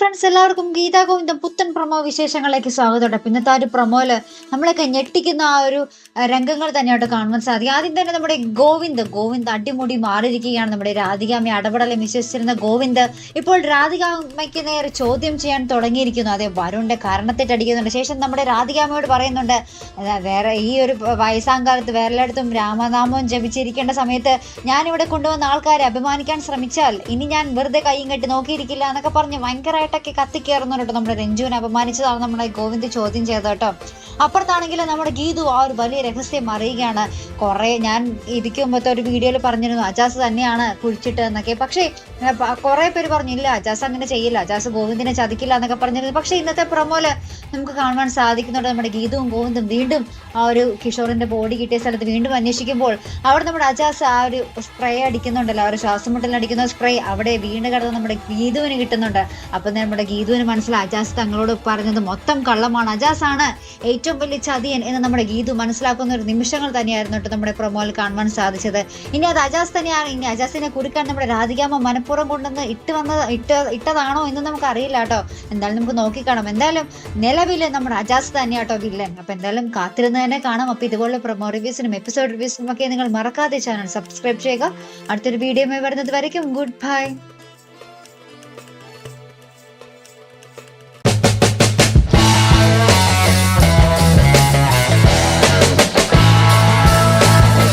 Friends, എല്ലാവർക്കും ഗീതാ ഗോവിന്ദം പുത്തൻ promo വിശേഷങ്ങളിലേക്ക് സ്വാഗതം. ഇന്നത്തെ ആ ഒരു പ്രൊമോയില് നമ്മളൊക്കെ ഞെട്ടിക്കുന്ന ആ ഒരു രംഗങ്ങൾ തന്നെയായിട്ട് കാണുവാൻ സാധിക്കും. ആദ്യം തന്നെ നമ്മുടെ ഗോവിന്ദ് അടിമുടി മാറിയിരിക്കുകയാണ്. നമ്മുടെ രാധികാമ്മ അടപടലം വിശ്വസിച്ചിരുന്ന ഗോവിന്ദ് ഇപ്പോൾ രാധികാമ്മയ്ക്ക് നേരെ ചോദ്യം ചെയ്യാൻ തുടങ്ങിയിരിക്കുന്നു. അതെ, വരുണിന്റെ കാരണത്തിട്ടടിക്കുന്നുണ്ട്. ശേഷം നമ്മുടെ രാധികാമ്മയോട് പറയുന്നുണ്ട്, വേറെ ഈ ഒരു വയസ്സാങ്കാലത്ത് വേറെല്ലായിടത്തും രാമനാമവും ജപിച്ചിരിക്കേണ്ട സമയത്ത് ഞാനിവിടെ കൊണ്ടുവന്ന ആൾക്കാരെ അഭിമാനിക്കാൻ ശ്രമിച്ചാൽ ഇനി ഞാൻ വെറുതെ കൈയും കെട്ടി നോക്കിയിരിക്കില്ല എന്നൊക്കെ പറഞ്ഞ് ഭയങ്കരമായിട്ടൊക്കെ കത്തിക്കയറുന്നു കേട്ടോ. നമ്മുടെ രഞ്ജുവിനെ അപമാനിച്ചതാണ് നമ്മുടെ ഗോവിന്ദ് ചോദ്യം ചെയ്തത് കേട്ടോ. അപ്പുറത്താണെങ്കിൽ നമ്മുടെ ഗീതു ആ ഒരു വലിയ രഹസ്യം അറിയുകയാണ്. ഞാൻ ഇരിക്കുമ്പോഴത്തെ ഒരു വീഡിയോയിൽ പറഞ്ഞിരുന്നു അജാസ് തന്നെയാണ് കുഴിച്ചിട്ട് എന്നൊക്കെ. പക്ഷേ കുറെ പേര് പറഞ്ഞില്ല, അജാസ് അങ്ങനെ ചെയ്യില്ല, അജാസ് ഗോവിന്ദിനെ ചതിക്കില്ല എന്നൊക്കെ പറഞ്ഞിരുന്നു. പക്ഷെ ഇന്നത്തെ പ്രൊമോയില് നമുക്ക് കാണുവാൻ സാധിക്കുന്നുണ്ട് നമ്മുടെ ഗീതുവും ഗോവിന്ദും വീണ്ടും ആ ഒരു കിഷോറിന്റെ ബോഡി കിട്ടിയ സ്ഥലത്ത് വീണ്ടും അന്വേഷിക്കുമ്പോൾ അവിടെ നമ്മുടെ അജാസ് ആ ഒരു സ്പ്രേ അടിക്കുന്നുണ്ടല്ലോ, ആ ഒരു ശ്വാസമുട്ടലിന് അടിക്കുന്ന സ്പ്രേ അവിടെ വീണ് കിടന്ന് നമ്മുടെ ഗീതുവിന് കിട്ടുന്നുണ്ട്. അപ്പൊ നമ്മുടെ ഗീതുവിന് മനസ്സിലായി അജാസ് തങ്ങളോട് പറഞ്ഞത് മൊത്തം കള്ളമാണ്, അജാസ് ആണ് ഏറ്റവും വലിയ ചതിയൻ എന്ന് നമ്മുടെ ഗീതു മനസ്സിലാക്കുന്ന ഒരു നിമിഷങ്ങൾ തന്നെയായിരുന്നു കേട്ടോ നമ്മുടെ പ്രൊമോയിൽ കാണുവാൻ സാധിച്ചത്. ഇനി അത് അജാസ് തന്നെയാണ്, ഇനി അജാസിനെ കുറിക്കാൻ നമ്മുടെ രാധികാമ്മ മനഃപൂർവ്വം കൊണ്ടുവന്ന് ഇട്ടതാണോ എന്ന് നമുക്ക് അറിയില്ല കേട്ടോ. എന്തായാലും നമുക്ക് നോക്കിക്കാണാം. എന്തായാലും നിലവില് നമ്മുടെ അജാസ് തന്നെയാട്ടോ വില്ലൻ. അപ്പൊ എന്തായാലും കാത്തിരുന്ന് തന്നെ കാണാം. അപ്പൊ ഇതുപോലെ പ്രൊമോ റിവ്യൂസിനും എപ്പിസോഡ് റിവ്യൂസിനും ഒക്കെ നിങ്ങൾ മറക്കാതെ ചാനൽ സബ്സ്ക്രൈബ് ചെയ്യുക. അടുത്തൊരു വീഡിയോ വരുന്നത് വരയ്ക്കും ഗുഡ് ബൈ.